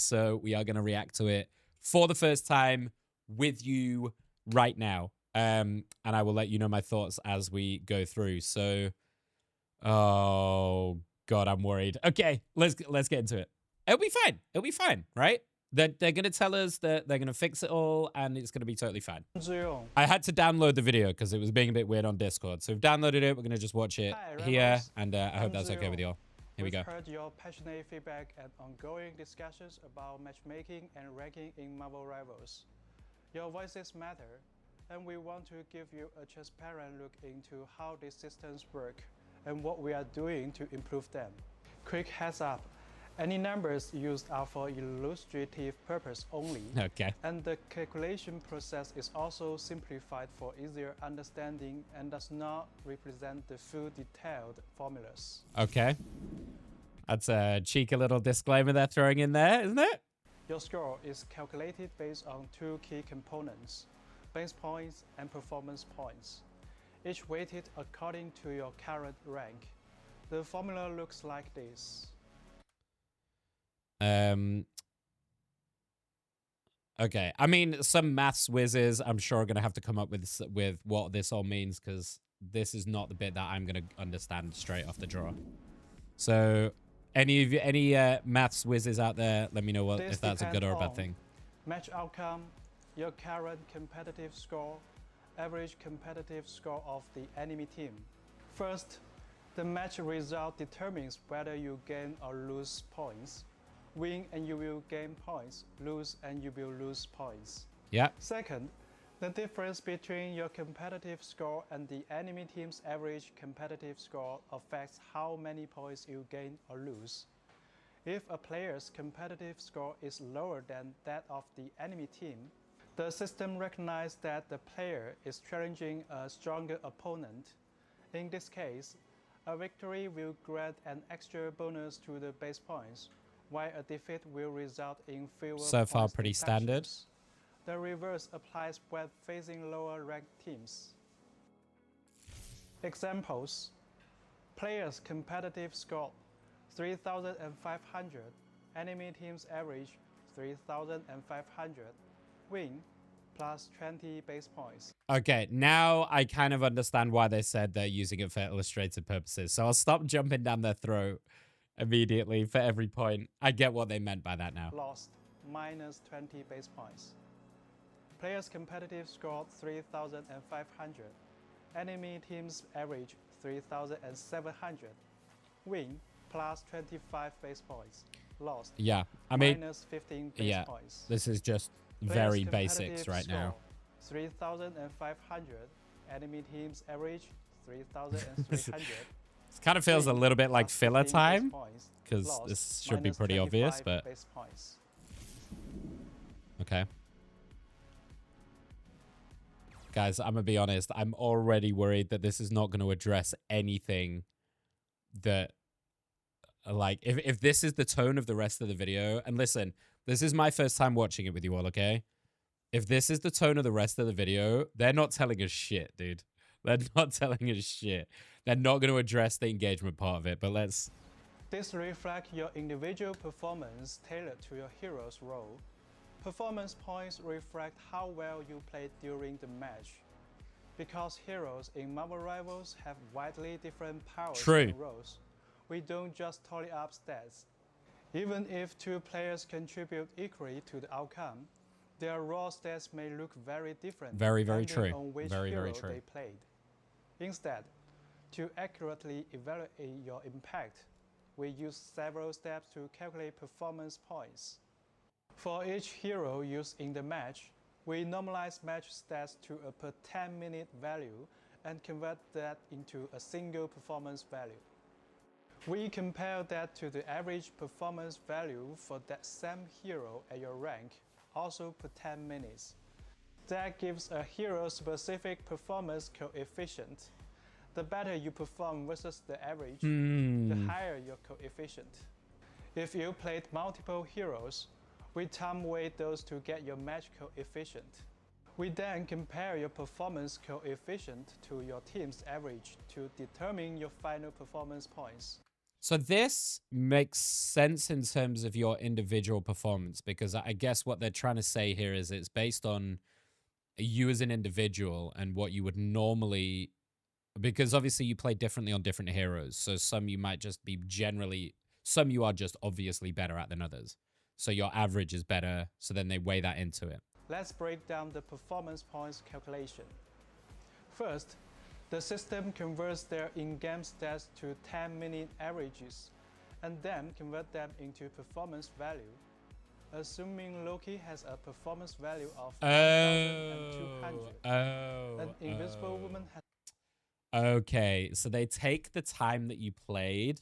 So we are going to react to it for the first time with you right now. And I will let you know my thoughts as we go through. So, oh God, I'm worried. Okay, let's get into it. It'll be fine. It'll be fine, right? They're going to tell us that they're going to fix it all and it's going to be totally fine. I had to download the video because it was being a bit weird on Discord. So we've downloaded it. We're going to just watch it here. And I hope that's okay with you all. Here we go. We've heard your passionate feedback and ongoing discussions about matchmaking and ranking in Marvel Rivals. Your voices matter, and we want to give you a transparent look into how these systems work and what we are doing to improve them. Quick heads up, any numbers used are for illustrative purpose only, Okay. and the calculation process is also simplified for easier understanding and does not represent the full detailed formulas. Okay. That's a cheeky little disclaimer they're throwing in there, isn't it? Your score is calculated based on two key components, base points and performance points, each weighted according to your current rank. The formula looks like this. Okay. I mean, some maths whizzes, I'm sure, are going to have to come up with what this all means, because this is not the bit that I'm going to understand straight off the draw. So, any maths whizzes out there, let me know if that's a good or a bad thing. Match outcome, your current competitive score, average competitive score of the enemy team. First, the match result determines whether you gain or lose points. Win and you will gain points, lose and you will lose points. Yeah. Second, the difference between your competitive score and the enemy team's average competitive score affects how many points you gain or lose. If a player's competitive score is lower than that of the enemy team, the system recognizes that the player is challenging a stronger opponent. In this case, a victory will grant an extra bonus to the base points, while a defeat will result in fewer so far points pretty deductions. standard. The reverse applies when facing lower ranked teams. Examples: players' competitive score 3,500, enemy team's average 3,500, win plus 20 base points. Okay, now I kind of understand why they said they're using it for illustrative purposes. So I'll stop jumping down their throat immediately for every point. I get what they meant by that now. Lost, minus 20 base points. Players' competitive score 3,500. Enemy team's average 3,700. Win plus 25 base points. Lost. Yeah, I mean, minus 15 base points. This is just very basics right now. 3,500. Enemy team's average 3,300. It kind of feels a little bit like filler time, because this should be pretty obvious, but okay. Guys, I'm gonna be honest, I'm already worried that this is not going to address anything that, like, if this is the tone of the rest of the video, and listen, this is my first time watching it with you all, okay? If this is the tone of the rest of the video, they're not telling us shit, dude. They're not telling us shit. They're not going to address the engagement part of it, but let's... This reflects your individual performance tailored to your hero's role. Performance points reflect how well you played during the match. Because heroes in Marvel Rivals have widely different powers and roles, we don't just tally up stats. Even if two players contribute equally to the outcome, their raw stats may look very different depending on which hero they played. Instead, to accurately evaluate your impact, we use several steps to calculate performance points. For each hero used in the match, we normalize match stats to a per 10-minute value and convert that into a single performance value. We compare that to the average performance value for that same hero at your rank, also per 10 minutes. That gives a hero-specific performance coefficient. The better you perform versus the average, the higher your coefficient. If you played multiple heroes, we time weight those to get your match coefficient. We then compare your performance coefficient to your team's average to determine your final performance points. So this makes sense in terms of your individual performance, because I guess what they're trying to say here is it's based on you as an individual and what you would normally, because obviously you play differently on different heroes. So some you might just be generally, some you are just obviously better at than others. So your average is better. So then they weigh that into it. Let's break down the performance points calculation. First, the system converts their in-game stats to 10-minute averages and then convert them into performance value. Assuming Loki has a performance value of 1,200, an Invisible Woman has. Okay, so they take the time that you played,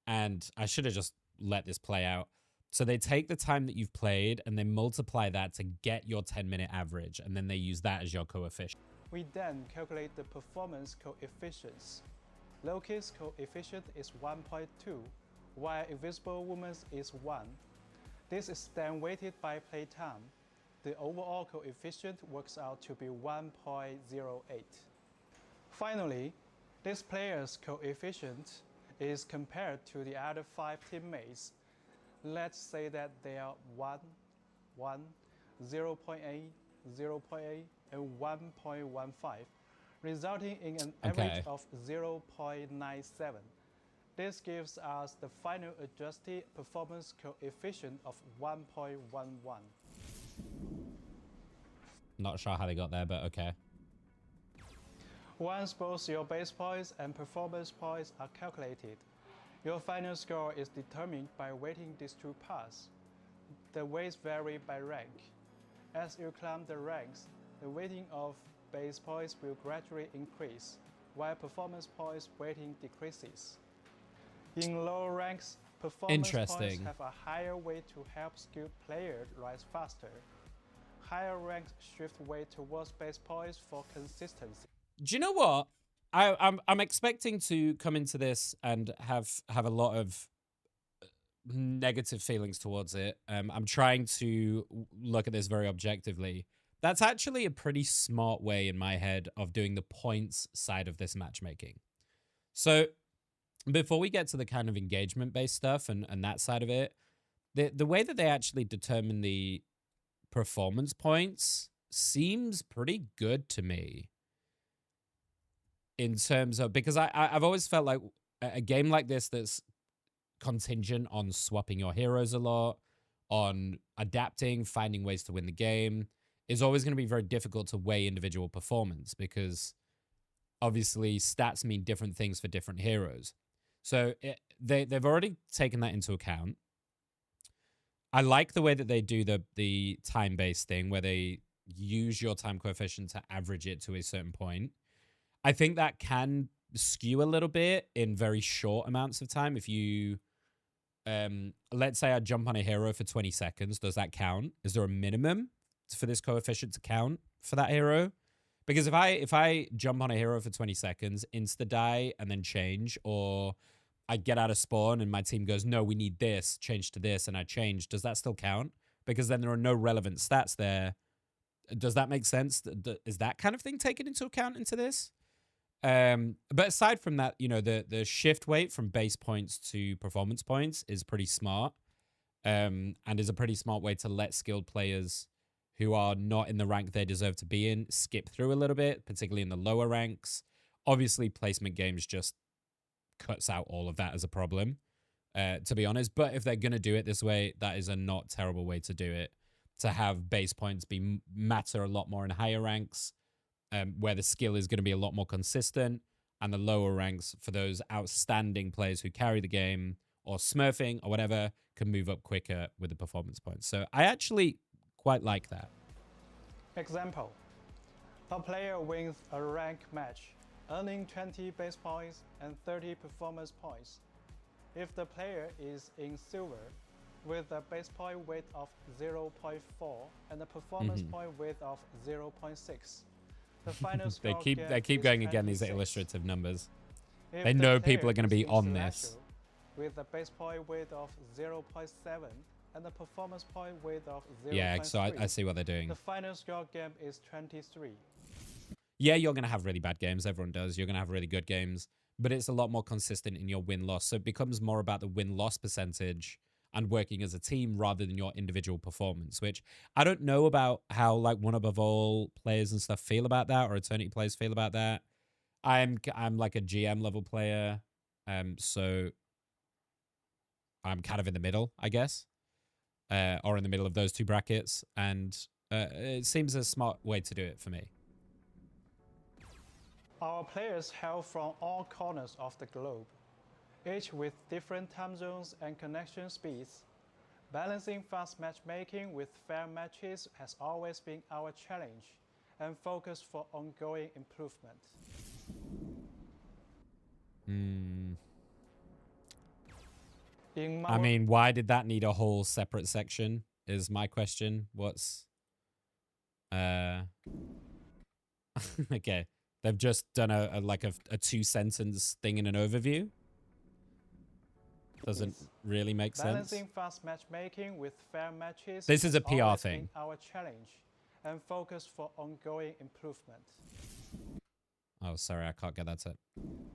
and I should have just let this play out. So they take the time that you've played and they multiply that to get your 10-minute average, and then they use that as your coefficient. We then calculate the performance coefficients. Loki's coefficient is 1.2, while Invisible Woman's is 1. This is then weighted by playtime. The overall coefficient works out to be 1.08. Finally, this player's coefficient is compared to the other 5 teammates. Let's say that they are 1, 1, 0.8, 0.8, and 1.15, resulting in an average of 0.97. This gives us the final adjusted performance coefficient of 1.11. Not sure how they got there, but okay. Once both your base points and performance points are calculated, your final score is determined by weighting these two parts. The weights vary by rank. As you climb the ranks, the weighting of base points will gradually increase, while performance points weighting decreases. In lower ranks, performance points have a higher weight to help skilled players rise faster. Higher ranks shift weight towards base points for consistency. Do you know what? I'm expecting to come into this and have a lot of negative feelings towards it. I'm trying to look at this very objectively. That's actually a pretty smart way in my head of doing the points side of this matchmaking. So before we get to the kind of engagement-based stuff and that side of it, the way that they actually determine the performance points seems pretty good to me. In terms of, because I've always felt like a game like this that's contingent on swapping your heroes a lot, on adapting, finding ways to win the game, is always going to be very difficult to weigh individual performance, because obviously stats mean different things for different heroes. So they've already taken that into account. I like the way that they do the time-based thing, where they use your time coefficient to average it to a certain point. I think that can skew a little bit in very short amounts of time. If you, let's say I jump on a hero for 20 seconds, does that count? Is there a minimum for this coefficient to count for that hero? Because if I jump on a hero for 20 seconds, insta-die and then change, or I get out of spawn and my team goes, no, we need this, change to this, and I change, does that still count? Because then there are no relevant stats there. Does that make sense? Is that kind of thing taken into account into this? But aside from that, you know, the shift weight from base points to performance points is pretty smart, and is a pretty smart way to let skilled players who are not in the rank they deserve to be in skip through a little bit, particularly in the lower ranks. Obviously, placement games just cuts out all of that as a problem, to be honest. But if they're going to do it this way, that is a not terrible way to do it, to have base points matter a lot more in higher ranks, where the skill is going to be a lot more consistent, and the lower ranks, for those outstanding players who carry the game or smurfing or whatever, can move up quicker with the performance points. So I actually quite like that. Example, a player wins a rank match, earning 20 base points and 30 performance points. If the player is in silver, with a base point weight of 0.4 and a performance point weight of 0.6, the final score they keep going 26. again, these illustrative numbers. If they know people are going to be on this. With a base point weight of 0.7 and a performance point weight of 0.3. Yeah, so I see what they're doing. The final score game is 23. Yeah, you're going to have really bad games. Everyone does. You're going to have really good games. but it's a lot more consistent in your win-loss. So it becomes more about the win-loss percentage and working as a team rather than your individual performance, which I don't know about how like One Above All players and stuff feel about that, or Eternity players feel about that. I'm like a GM level player, so I'm kind of in the middle, I guess, or in the middle of those two brackets, and it seems a smart way to do it for me. Our players hail from all corners of the globe, each with different time zones and connection speeds. Balancing fast matchmaking with fair matches has always been our challenge and focus for ongoing improvement. I mean, why did that need a whole separate section is my question. What's... okay. They've just done a 2-sentence thing in an overview. Doesn't really make sense. Balancing fast matchmaking with fair matches. This is a PR thing. Our challenge and focus for ongoing improvement. Oh, sorry, I can't get that to...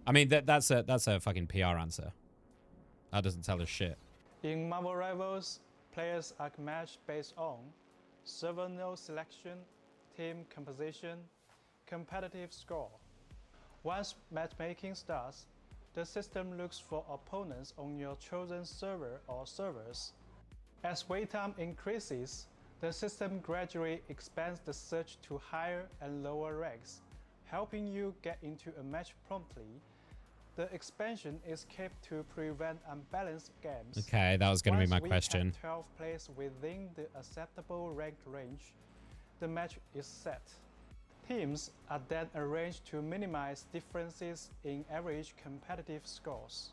I mean, that's a fucking PR answer. That doesn't tell us shit. In Marvel Rivals, players are matched based on server node selection, team composition, competitive score. Once matchmaking starts, the system looks for opponents on your chosen server or servers. As wait time increases, the system gradually expands the search to higher and lower ranks, helping you get into a match promptly. The expansion is kept to prevent unbalanced games. Okay, that was going to be my question. Once we have 12 players within the acceptable ranked range, the match is set. Teams are then arranged to minimize differences in average competitive scores.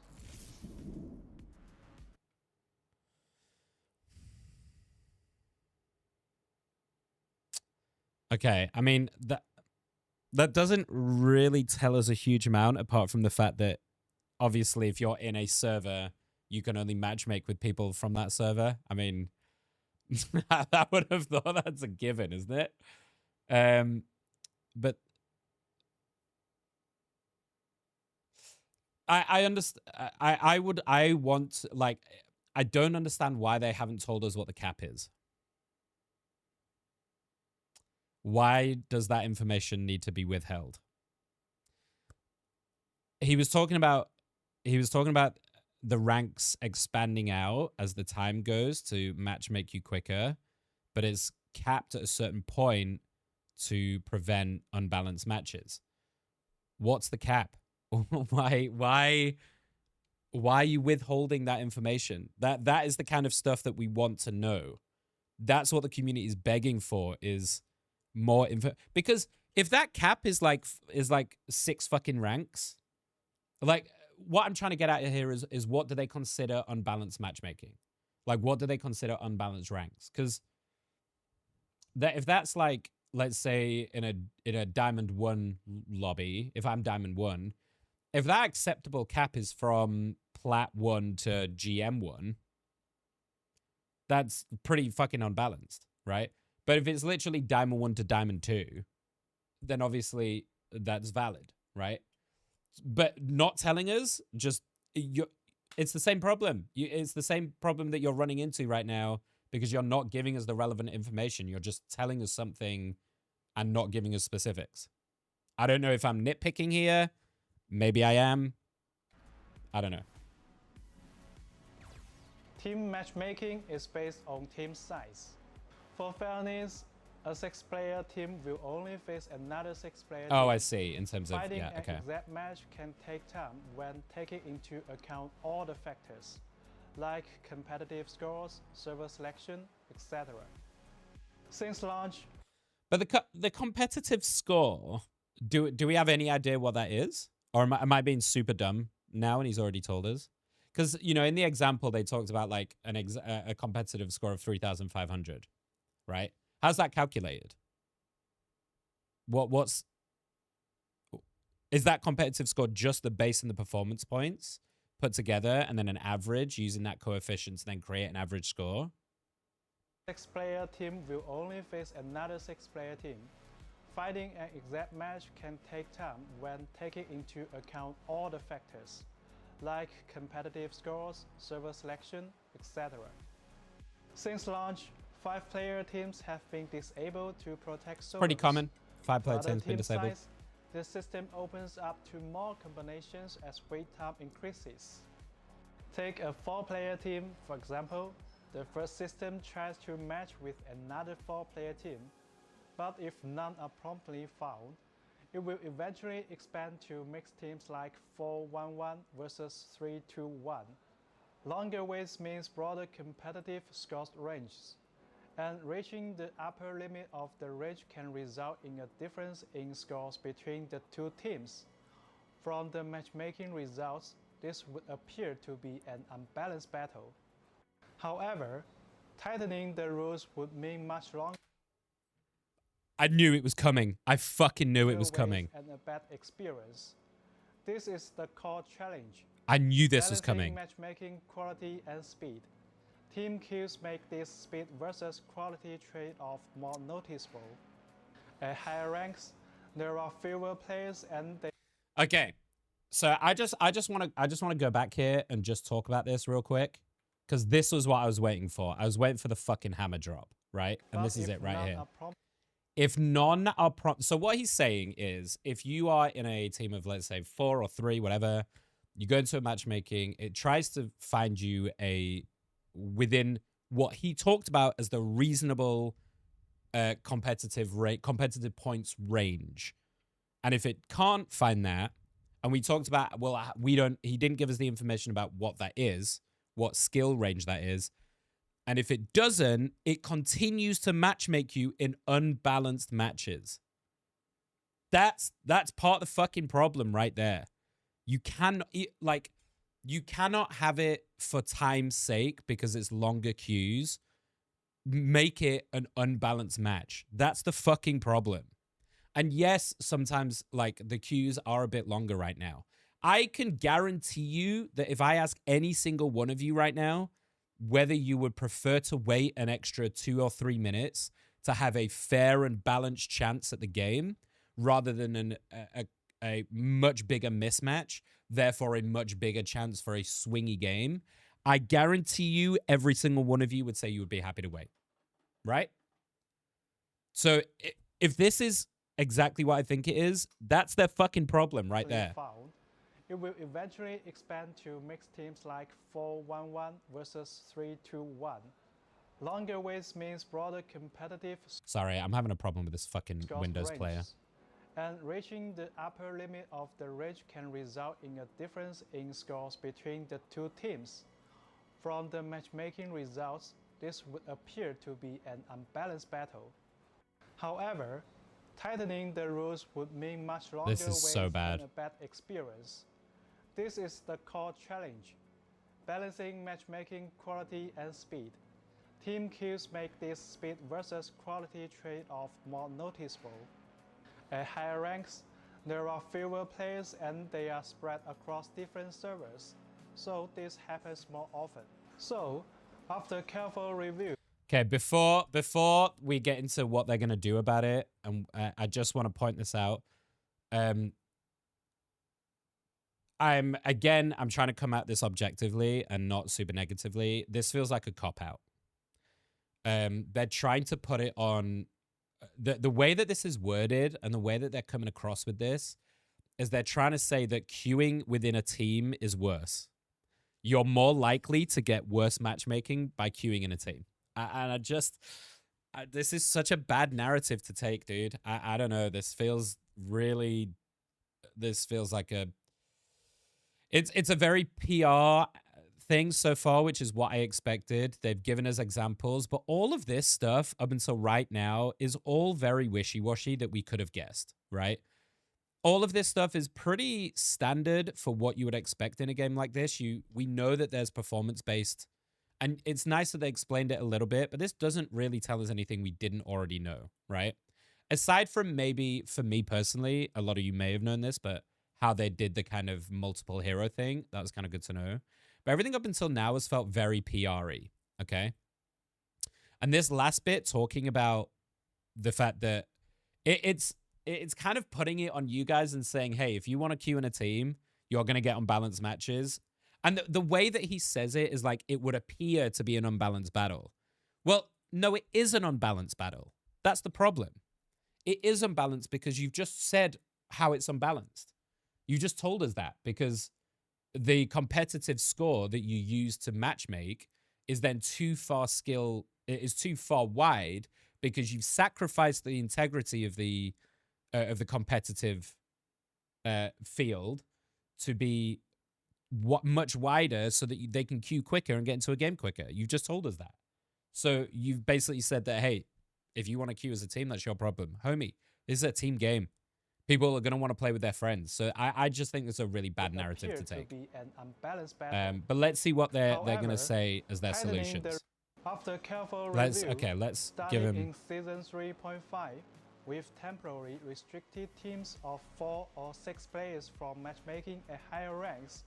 Okay, I mean, that doesn't really tell us a huge amount, apart from the fact that obviously if you're in a server, you can only matchmake with people from that server. I mean, I would have thought that's a given, isn't it? But I understand. I want, like, I don't understand why they haven't told us what the cap is. Why does that information need to be withheld? He was talking about the ranks expanding out as the time goes to matchmake you quicker, but it's capped at a certain point to prevent unbalanced matches. What's the cap? Why are you withholding that information? That is the kind of stuff that we want to know. That's what the community is begging for, is more info. Because if that cap is like 6 fucking ranks, like, what I'm trying to get at here is what do they consider unbalanced matchmaking? Like, what do they consider unbalanced ranks? Because if that's like, let's say in a Diamond 1 lobby, if I'm Diamond 1, if that acceptable cap is from Plat 1 to GM 1, that's pretty fucking unbalanced, right? But if it's literally Diamond 1 to Diamond 2, then obviously that's valid, right? But not telling us, it's the same problem. It's the same problem that you're running into right now, because you're not giving us the relevant information. You're just telling us something and not giving us specifics. I don't know if I'm nitpicking here. Maybe I am. I don't know. Team matchmaking is based on team size. For fairness, a 6-player team will only face another 6-player team. Oh, I see. In terms of, Finding yeah, okay. an exact match can take time when taking into account all the factors, like competitive scores, server selection, etc. Since launch... But the competitive score, do we have any idea what that is? Or am I being super dumb now and he's already told us? Because, you know, in the example, they talked about like a competitive score of 3,500, right? How's that calculated? Is that competitive score just the base and the performance points put together and then an average using that coefficient to then create an average score? 6-player team will only face another 6-player team. Finding an exact match can take time when taking into account all the factors, like competitive scores, server selection, etc. Since launch, 5-player teams have been disabled to protect servers. Pretty common. 5-player For teams been team disabled. size, the system opens up to more combinations as wait time increases. Take a 4-player team, for example. The first system tries to match with another 4-player team, but if none are promptly found, it will eventually expand to mixed teams like 4-1-1 versus 3-2-1. Longer waits means broader competitive scores ranges, and reaching the upper limit of the range can result in a difference in scores between the two teams. From the matchmaking results, this would appear to be an unbalanced battle. However, tightening the rules would mean much longer. I knew it was coming. I fucking knew it was coming. And a bad experience. This is the core challenge. I knew this was coming. Matchmaking quality and speed. Team queues make this speed versus quality trade-off more noticeable. At higher ranks, there are fewer players and they. Okay, so I just want to go back here and just talk about this real quick, because this was what I was waiting for. I was waiting for the fucking hammer drop, right? And this is it right here. If none are so what he's saying is, if you are in a team of, let's say, 4 or 3, whatever, you go into a matchmaking, it tries to find you within what he talked about as the reasonable competitive points range. And if it can't find that, and we talked about, well, he didn't give us the information about what that is, what skill range that is. And if it doesn't, it continues to matchmake you in unbalanced matches. That's part of the fucking problem right there. You cannot have it for time's sake because it's longer queues. Make it an unbalanced match. That's the fucking problem. And yes, sometimes like the queues are a bit longer right now. I can guarantee you that if I ask any single one of you right now whether you would prefer to wait an extra 2 or 3 minutes to have a fair and balanced chance at the game rather than a much bigger mismatch, therefore a much bigger chance for a swingy game, I guarantee you every single one of you would say you would be happy to wait, right? So if this is exactly what I think it is, that's their fucking problem right there. It will eventually expand to mixed teams like 4-1-1 versus 3-2-1. Longer waits means broader competitive. Sorry, I'm having a problem with this fucking Windows player. And reaching the upper limit of the range can result in a difference in scores between the two teams. From the matchmaking results, this would appear to be an unbalanced battle. However, tightening the rules would mean much longer waits and a bad experience. This is the core challenge. Balancing matchmaking quality and speed. Team queues make this speed versus quality trade-off more noticeable. At higher ranks, there are fewer players and they are spread across different servers, so this happens more often. So, after careful review. Okay, before we get into what they're going to do about it, and I just want to point this out. I'm trying to come at this objectively and not super negatively. This feels like a cop-out. They're trying to put it on... The way that this is worded and the way that they're coming across with this is they're trying to say that queuing within a team is worse. You're more likely to get worse matchmaking by queuing in a team. And this is such a bad narrative to take, dude. I don't know. This feels like it's a very PR thing so far, which is what I expected. They've given us examples, but all of this stuff up until right now is all very wishy-washy that we could have guessed, right? All of this stuff is pretty standard for what you would expect in a game like this. We know that there's performance-based, and it's nice that they explained it a little bit, but this doesn't really tell us anything we didn't already know, right? Aside from maybe, for me personally, a lot of you may have known this, but how they did the kind of multiple hero thing, that was kind of good to know. But everything up until now has felt very PR-y, okay? And this last bit talking about the fact that it's it's kind of putting it on you guys and saying, hey, if you want to queue in a team, you're going to get unbalanced matches. And the way that he says it is like it would appear to be an unbalanced battle. Well, no, it is an unbalanced battle. That's the problem. It is unbalanced because you've just said how it's unbalanced. You just told us that because the competitive score that you use to matchmake is then too far wide because you've sacrificed the integrity of the competitive field to be much wider so that they can queue quicker and get into a game quicker. You've just told us that. So you've basically said that, hey, if you want to queue as a team, that's your problem. Homie, this is a team game. People are going to want to play with their friends. So I just think it's a really bad narrative to take. Be an unbalanced battle. But let's see what they're going to say as their solutions. After careful let's starting give him in Season 3.5, with temporarily restricted teams of 4 or 6 players from matchmaking at higher ranks,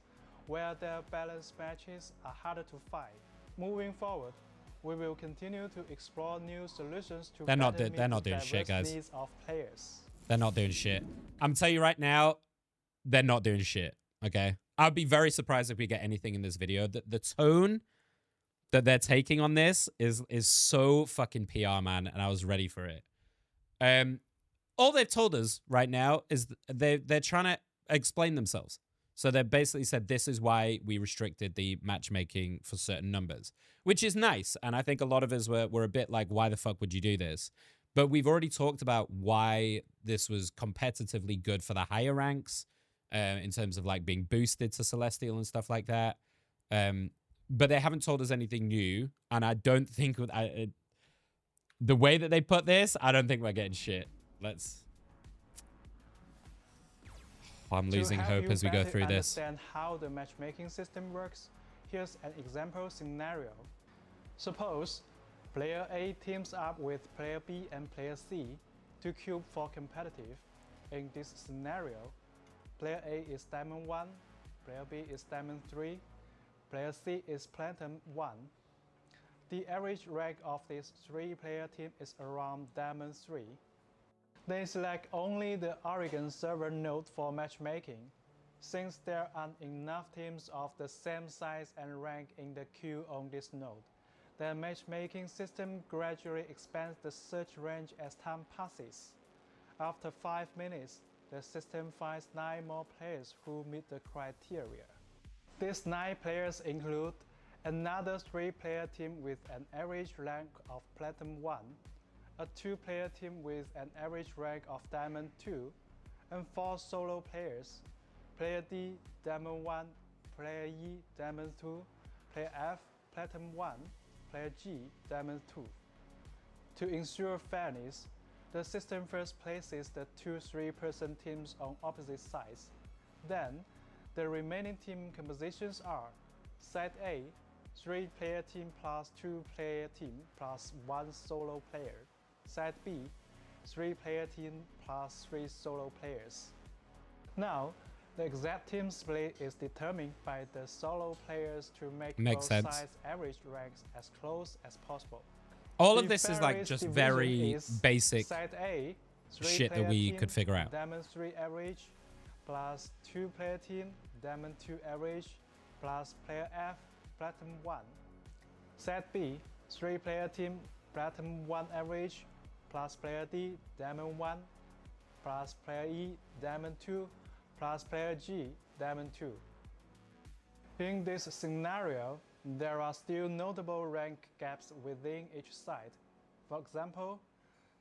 where their balanced matches are harder to find. Moving forward, we will continue to explore new solutions to they're not doing shit, guys. Needs of players. They're not doing shit. I'm telling you right now, they're not doing shit. Okay, I'd be very surprised if we get anything in this video. The tone that they're taking on this is so fucking PR, man, and I was ready for it. All they've told us right now is they're trying to explain themselves. So they basically said this is why we restricted the matchmaking for certain numbers, which is nice. And I think a lot of us were a bit like, why the fuck would you do this? But we've already talked about why this was competitively good for the higher ranks in terms of like being boosted to Celestial and stuff like that. But they haven't told us anything new. And I don't think the way that they put this, I don't think we're getting shit. I'm losing hope as we go through this. To understand how the matchmaking system works, here's an example scenario. Suppose player A teams up with player B and player C to queue for competitive. In this scenario, player A is Diamond 1, player B is Diamond 3, player C is Platinum 1. The average rank of this 3-player team is around Diamond 3. They select only the Oregon server node for matchmaking. Since there aren't enough teams of the same size and rank in the queue on this node, the matchmaking system gradually expands the search range as time passes. After 5 minutes, the system finds 9 more players who meet the criteria. These 9 players include another 3-player team with an average rank of Platinum 1, a 2-player team with an average rank of Diamond 2, and 4 solo players, player D, Diamond 1, player E, Diamond 2, player F, Platinum 1, player G, Diamond 2. To ensure fairness, the system first places the 2 3-person teams on opposite sides. Then, the remaining team compositions are Side A, 3-player team plus 2-player team plus 1 solo player. Side B, 3-player team plus 3 solo players. Now, the exact team split is determined by the solo players to make both sides' average ranks as close as possible. All of this is like just very basic Side A, shit that we could figure out. Diamond 3 average plus 2-player team, Diamond 2 average plus player F, Platinum 1. Side B, 3-player team, Platinum 1 average plus player D, Diamond 1, plus player E, Diamond 2, plus player G, Diamond 2. In this scenario, there are still notable rank gaps within each side. For example,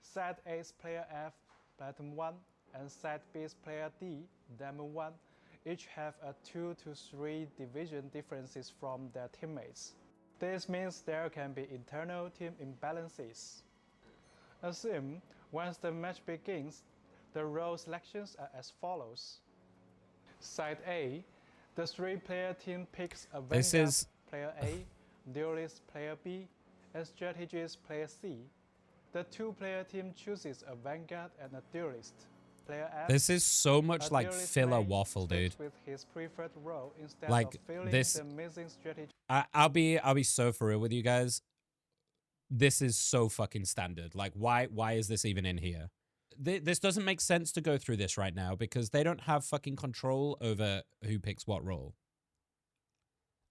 Side A's player F, Platinum 1, and Side B's player D, Diamond 1, each have a 2 to 3 division differences from their teammates. This means there can be internal team imbalances. Assume once the match begins, the role selections are as follows. Side A, the 3-player team picks a Vanguard player A, Duelist player B, and Strategist player C. The 2-player team chooses a Vanguard and a Duelist. Player F, this is so much like filler waffle, dude. With his preferred role instead like of filling this, the missing strategy. I'll be so for real with you guys. This is so fucking standard. Like, why is this even in here? this doesn't make sense to go through this right now because they don't have fucking control over who picks what role.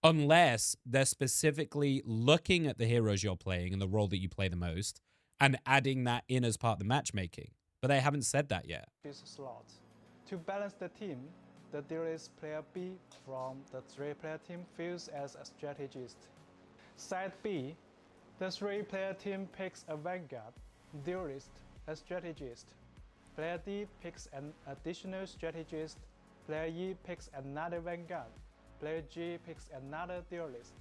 Unless they're specifically looking at the heroes you're playing and the role that you play the most and adding that in as part of the matchmaking. But they haven't said that yet. This slot. To balance the team, the duelist player B from the 3-player team feels as a strategist. Side B, the 3-player team picks a vanguard, duelist, a strategist. Player D picks an additional strategist. Player E picks another vanguard. Player G picks another duelist.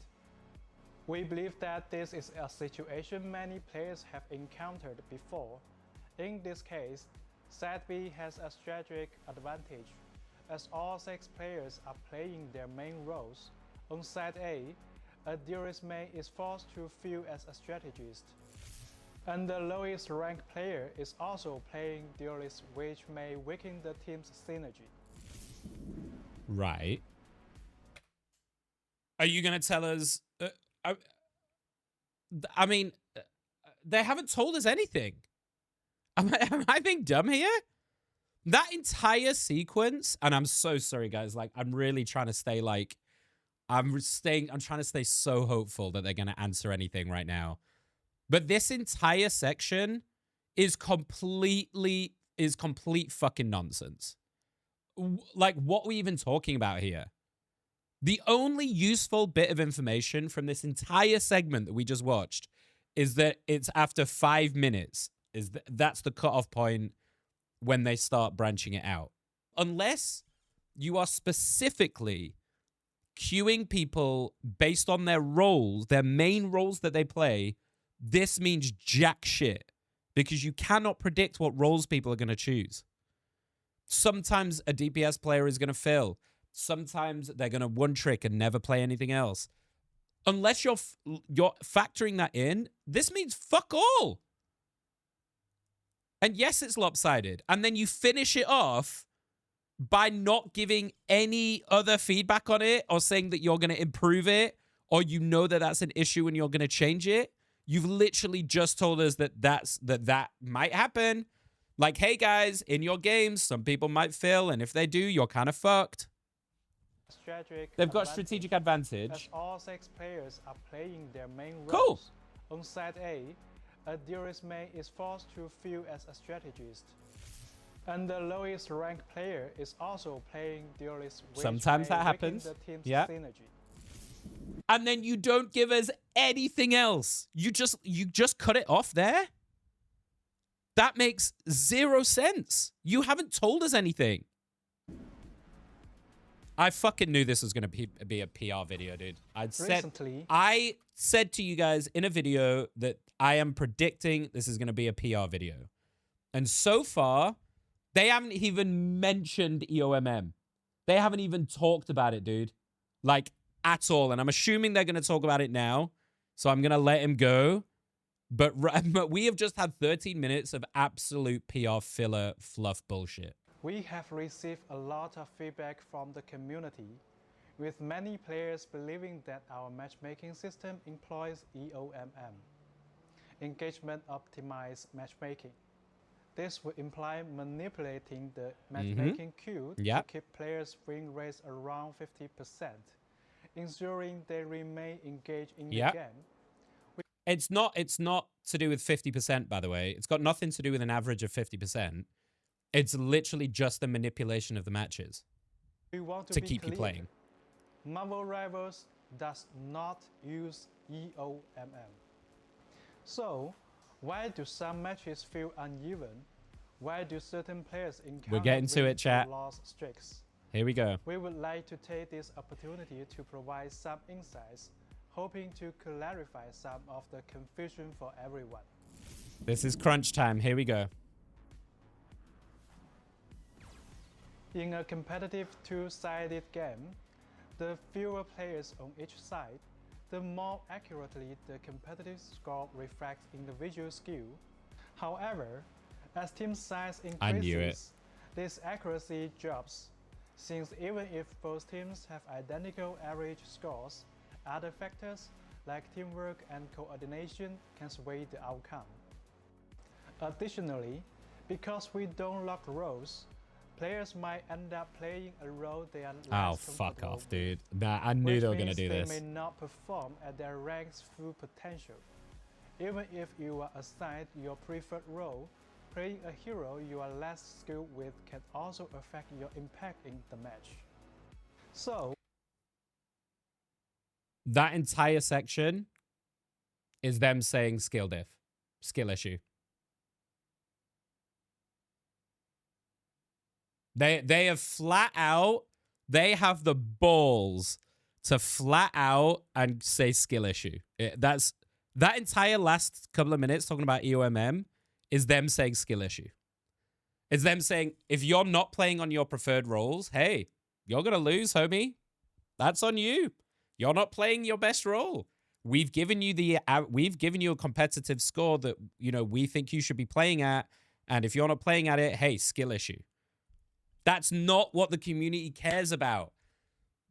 We believe that this is a situation many players have encountered before. In this case, Side B has a strategic advantage, as all 6 players are playing their main roles. On Side A duelist main is forced to feel as a strategist. And the lowest ranked player is also playing duelist, which may weaken the team's synergy. Right. Are you going to tell us... I mean, they haven't told us anything. Am I being dumb here? That entire sequence, and I'm so sorry, guys. Like, I'm really trying to stay like... I'm trying to stay so hopeful that they're going to answer anything right now. But this entire section is complete fucking nonsense. Like, what are we even talking about here? The only useful bit of information from this entire segment that we just watched is that it's after 5 minutes. That's the cutoff point when they start branching it out. Unless you are specifically queuing people based on their roles, their main roles that they play, this means jack shit because you cannot predict what roles people are going to choose. Sometimes a DPS player is going to fail. Sometimes they're going to one trick and never play anything else. Unless you're factoring that in, this means fuck all. And yes, it's lopsided. And then you finish it off by not giving any other feedback on it or saying that you're going to improve it or you know that that's an issue and you're going to change it. You've literally just told us that that might happen. Like, hey, guys, in your games, some people might fail, and if they do, you're kind of fucked. They've got strategic advantage. As all 6 players are playing their main roles. Cool. On Side A duelist main is forced to feel as a strategist. And the lowest ranked player is also playing duelist, which sometimes that happens. The team's yeah. synergy. And then you don't give us anything else. You just cut it off there. That makes 0 sense. You haven't told us anything. I fucking knew this was going to be a PR video, dude. I said to you guys in a video that I am predicting this is going to be a PR video. And so far, they haven't even mentioned Eomm. They haven't even talked about it, dude. Like, at all. And I'm assuming they're going to talk about it now. So I'm going to let him go. But we have just had 13 minutes of absolute PR filler fluff bullshit. We have received a lot of feedback from the community, with many players believing that our matchmaking system employs Eomm, engagement optimized matchmaking. This would imply manipulating the matchmaking queue to keep players' win rates around 50%, ensuring they remain engaged in the game. It's not to do with 50%, by the way. It's got nothing to do with an average of 50%. It's literally just the manipulation of the matches to keep you playing. Marvel Rivals does not use Eomm. So, why do some matches feel uneven? Why do certain players encounter loss streaks? Here we go. We would like to take this opportunity to provide some insights, hoping to clarify some of the confusion for everyone. This is crunch time. Here we go. In a competitive two-sided game, the fewer players on each side, the more accurately the competitive score reflects individual skill. However, as team size increases, this accuracy drops, since even if both teams have identical average scores, other factors like teamwork and coordination can sway the outcome. Additionally, Because we don't lock roles, players might end up playing a role they are Oh, less fuck comfortable off, dude. with, Nah, I knew which they were going to means do they this. may not perform at their rank's full potential. Even if you are assigned your preferred role, playing a hero you are less skilled with can also affect your impact in the match. So, That entire section is them saying skill diff, skill issue. They have flat out, they have the balls to flat out and say skill issue. That entire last couple of minutes talking about Eomm is them saying skill issue. It's them saying, if you're not playing on your preferred roles, hey, you're gonna lose, homie. That's on you. You're not playing your best role. We've given you a competitive score that we think you should be playing at, and if you're not playing at it, hey, skill issue. That's not what the community cares about.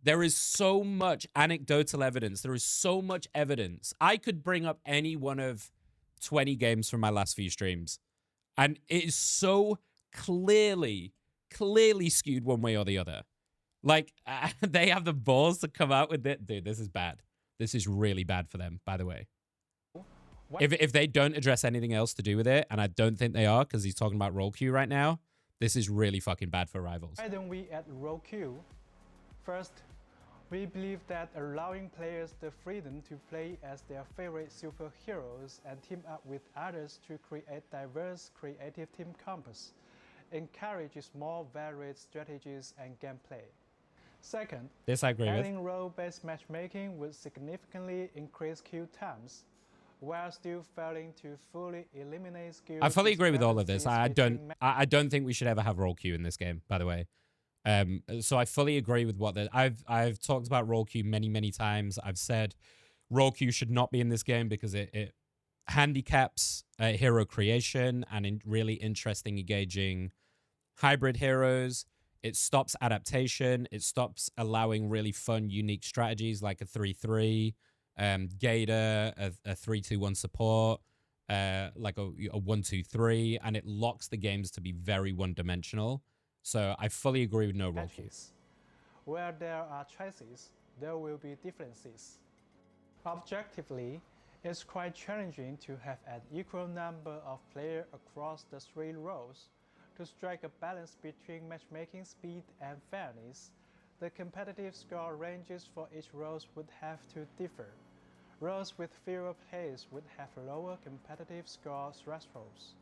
There is so much anecdotal evidence. There is so much evidence. I could bring up any one of 20 games from my last few streams, and it is so clearly skewed one way or the other. Like, they have the balls to come out with it. Dude, this is bad. This is really bad for them, by the way. If they don't address anything else to do with it, and I don't think they are because he's talking about role queue right now, this is really fucking bad for rivals. why don't we add role queue? First, we believe that allowing players the freedom to play as their favorite superheroes and team up with others to create diverse creative team comps encourages more varied strategies and gameplay. Second, This I agree with. adding role-based matchmaking would significantly increase queue times, while still failing to fully eliminate skill. I fully agree with all of this. I discrepancies don't think we should ever have role queue in this game, by the way. So I fully agree with what I've talked about role queue many times. I've said role queue should not be in this game because it handicaps hero creation and really interesting, engaging hybrid heroes. It stops adaptation. It stops allowing really fun, unique strategies like a 3-3, Gator, a 3-2-1 support, like a 1-2-3, and it locks the games to be very one-dimensional. So I fully agree with no role queue. Where there are choices, there will be differences. Objectively, it's quite challenging to have an equal number of players across the three roles. To strike a balance between matchmaking speed and fairness, the competitive score ranges for each role would have to differ. Roles with fewer players would have lower competitive score thresholds,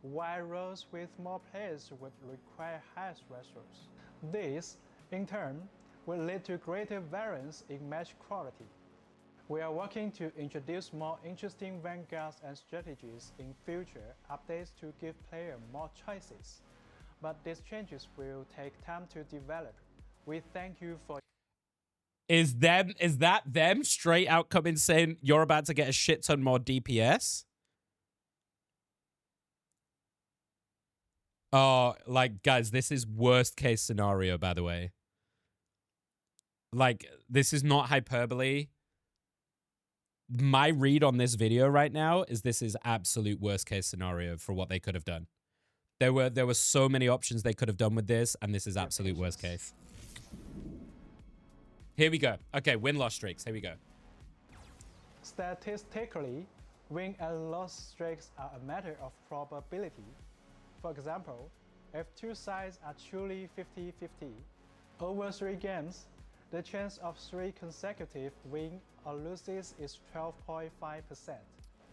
while roles with more players would require higher thresholds. This, in turn, will lead to greater variance in match quality. We are working to introduce more interesting vanguards and strategies in future updates to give players more choices, but these changes will take time to develop. We thank you for. Is that them straight out coming saying you're about to get a shit ton more DPS? Oh, like, guys, this is worst case scenario, by the way. Like, this is not hyperbole. My read on this video right now is this is absolute worst case scenario for what they could have done. There were so many options they could have done with this, and this is absolute worst case. Here we go. Okay, win-loss streaks. Here we go. Statistically, win and loss streaks are a matter of probability. For example, if two sides are truly 50-50, over 3 games, the chance of 3 consecutive wins or losses is 12.5%.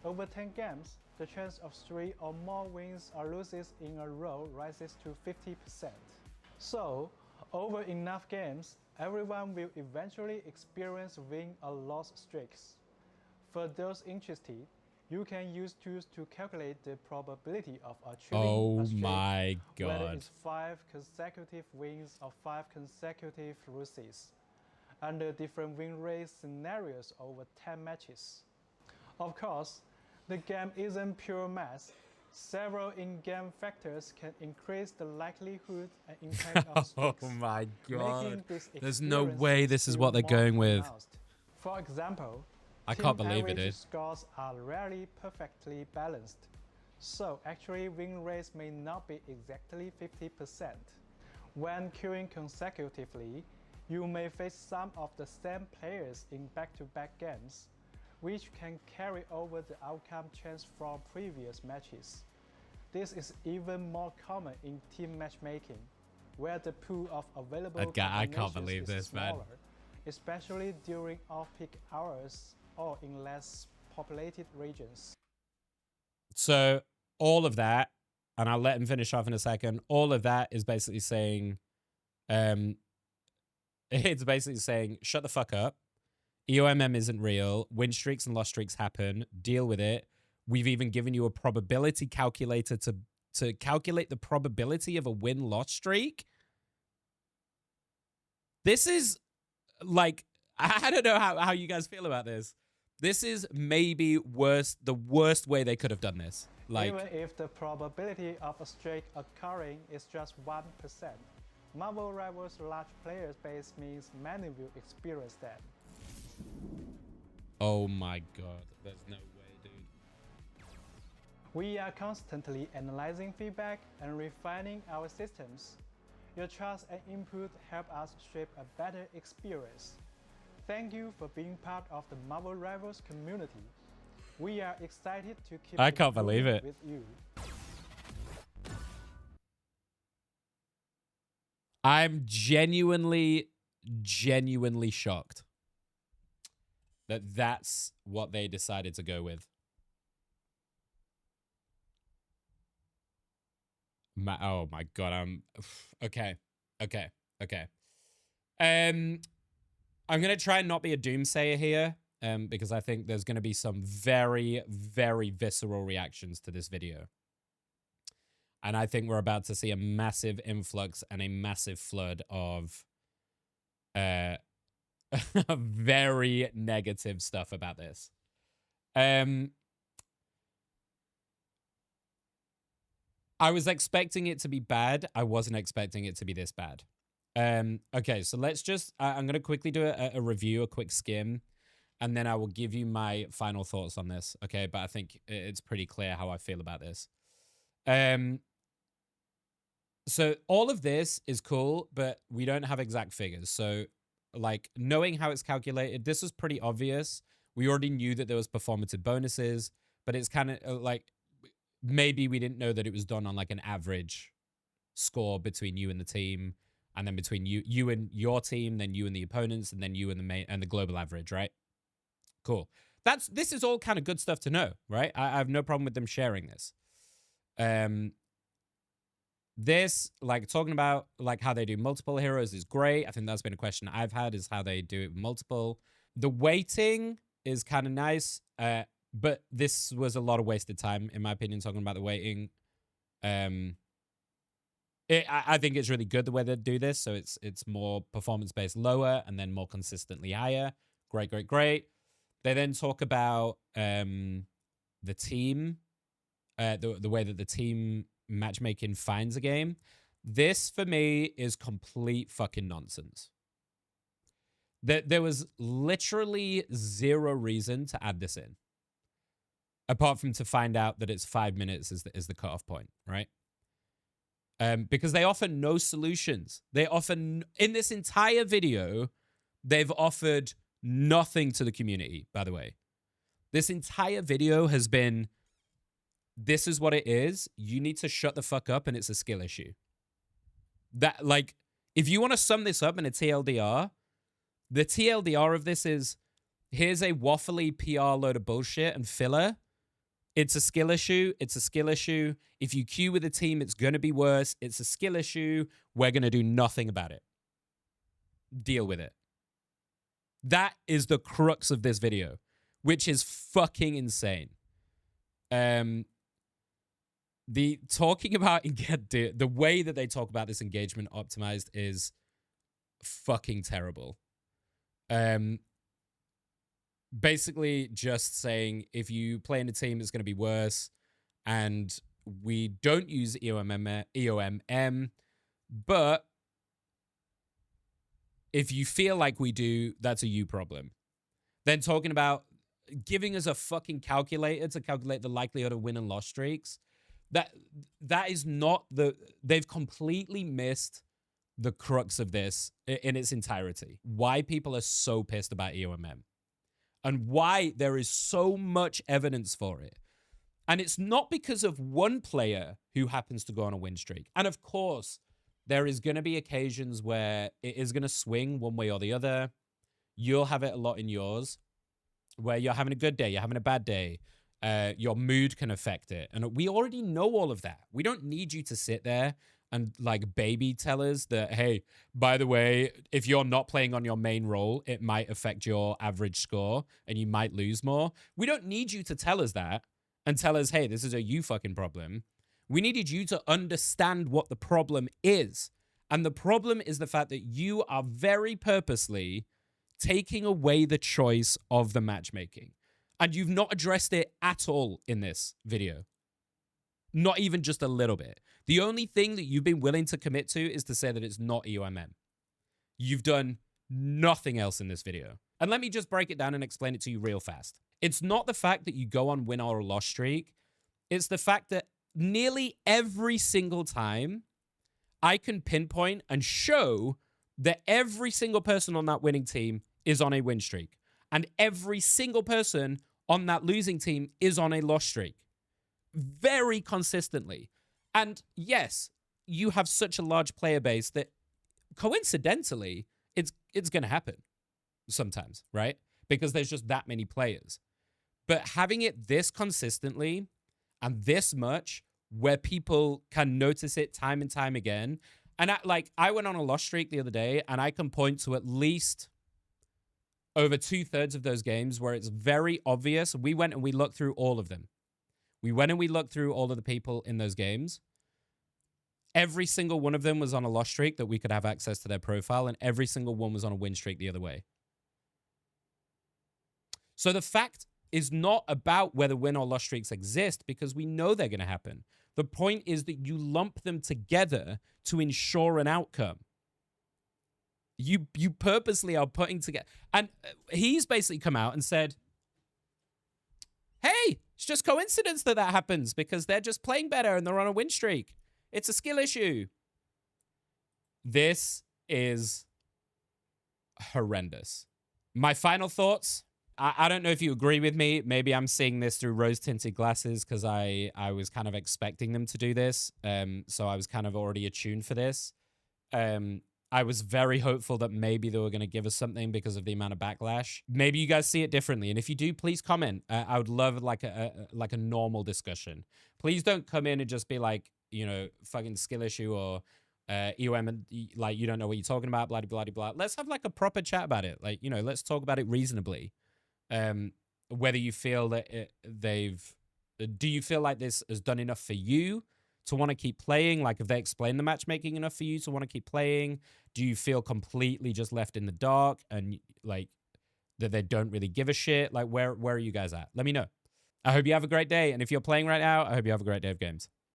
Over 10 games, the chance of 3 or more wins or losses in a row rises to 50%. So, over enough games, everyone will eventually experience win or loss streaks. For those interested, you can use tools to calculate the probability of achieving a streak, my whether God. it's 5 consecutive wins or 5 consecutive losses, under different win rate scenarios over 10 matches. Of course, the game isn't pure math. Several in-game factors can increase the likelihood and impact of streaks. Oh my God. making this There's no experience way this is feel what they're more going with. pronounced. For example, I team can't believe it, average dude. scores are rarely perfectly balanced. So actually win rates may not be exactly 50%. When queuing consecutively, you may face some of the same players in back-to-back games, which can carry over the outcome chance from previous matches. This is even more common in team matchmaking, where the pool of available I can't combinations believe is this, man. smaller, especially during off-peak hours or in less populated regions. So all of that, and I'll let him finish off in a second. All of that is basically saying, it's basically saying, shut the fuck up. EOMM isn't real. Win streaks and loss streaks happen. Deal with it. We've even given you a probability calculator to calculate the probability of a win-loss streak. This is like, I don't know how you guys feel about this. This is maybe the worst way they could have done this. Like, even if the probability of a streak occurring is just 1%, Marvel Rivals' large player base means many will experience that. oh my god, there's no way, dude. We are constantly analyzing feedback and refining our systems. Your trust and input help us shape a better experience. Thank you for being part of the Marvel Rivals community. We are excited to keep I can't believe it. with you. I'm genuinely shocked that that's what they decided to go with. Oh my god, I'm okay. I'm gonna try and not be a doomsayer here, because I think there's gonna be some very, very visceral reactions to this video. And I think we're about to see a massive influx and a massive flood of very negative stuff about this. I was expecting it to be bad. I wasn't expecting it to be this bad. Okay, so let's just, I'm going to quickly do a review, a quick skim, and then I will give you my final thoughts on this. Okay, but I think it's pretty clear how I feel about this. So all of this is cool, but we don't have exact figures. So like knowing how it's calculated, this was pretty obvious. We already knew that there was performative bonuses, but it's kind of like, maybe we didn't know that it was done on like an average score between you and the team, and then between you and your team, then you and the opponents, and then you and the main and the global average, right? Cool. This is all kind of good stuff to know, right? I have no problem with them sharing this. This, like, talking about like how they do multiple heroes is great. I think that's been a question I've had, is how they do it with multiple. The weighting is kind of nice, but this was a lot of wasted time, in my opinion, talking about the weighting. I think it's really good the way they do this. So it's more performance-based lower and then more consistently higher. Great. They then talk about the team, the way that the team matchmaking finds a game. This, for me, is complete fucking nonsense. There was literally zero reason to add this in, apart from to find out that it's 5 minutes is the cutoff point, right? Because they offer no solutions. They offer, in this entire video, they've offered nothing to the community, by the way. This entire video has been, this is what it is. You need to shut the fuck up, and it's a skill issue. That, like, if you want to sum this up in a TLDR, the TLDR of this is, here's a waffly PR load of bullshit and filler. It's a skill issue. It's a skill issue. If you queue with a team, it's going to be worse. It's a skill issue. We're going to do nothing about it. Deal with it. That is the crux of this video, which is fucking insane. The talking about the way that they talk about this engagement optimized is fucking terrible. Basically just saying, if you play in a team, it's going to be worse, and we don't use EOMM, but if you feel like we do, that's a you problem. Then talking about giving us a fucking calculator to calculate the likelihood of win and loss streaks. That is not they've completely missed the crux of this in its entirety. Why people are so pissed about Eomm and why there is so much evidence for it. And it's not because of one player who happens to go on a win streak. And of course, there is going to be occasions where it is going to swing one way or the other. You'll have it a lot in yours where you're having a good day, you're having a bad day. Your mood can affect it. And we already know all of that. We don't need you to sit there and like baby tell us that, hey, by the way, if you're not playing on your main role, it might affect your average score and you might lose more. We don't need you to tell us that and tell us, hey, this is a you fucking problem. We needed you to understand what the problem is. And the problem is the fact that you are very purposely taking away the choice of the matchmaking. And you've not addressed it at all in this video. Not even just a little bit. The only thing that you've been willing to commit to is to say that it's not Eomm. You've done nothing else in this video. And let me just break it down and explain it to you real fast. It's not the fact that you go on win or loss streak. It's the fact that nearly every single time I can pinpoint and show that every single person on that winning team is on a win streak. And every single person on that losing team is on a loss streak. Very consistently. And yes, you have such a large player base that coincidentally, it's going to happen sometimes, right? Because there's just that many players. But having it this consistently and this much where people can notice it time and time again. And I went on a loss streak the other day and I can point to at least over 2/3 of those games where it's very obvious. We went and we looked through all of them. We went and we looked through all of the people in those games. Every single one of them was on a loss streak that we could have access to their profile, and every single one was on a win streak the other way. So the fact is not about whether win or loss streaks exist because we know they're going to happen. The point is that you lump them together to ensure an outcome. You purposely are putting together. And he's basically come out and said, hey, it's just coincidence that happens because they're just playing better and they're on a win streak. It's a skill issue. This is horrendous. My final thoughts. I don't know if you agree with me. Maybe I'm seeing this through rose-tinted glasses because I was kind of expecting them to do this. So I was kind of already attuned for this. I was very hopeful that maybe they were going to give us something because of the amount of backlash. Maybe you guys see it differently. And if you do, please comment. I would love like a normal discussion. Please don't come in and just be like, you know, fucking skill issue or Eomm, like you don't know what you're talking about, blah, blah, blah, blah. Let's have like a proper chat about it. Like, you know, let's talk about it reasonably. Whether you feel that do you feel like this has done enough for you to want to keep playing? Like, have they explained the matchmaking enough for you to want to keep playing? Do you feel completely just left in the dark and like that they don't really give a shit? Like, where are you guys at? Let me know. I hope you have a great day. And if you're playing right now, I hope you have a great day of games.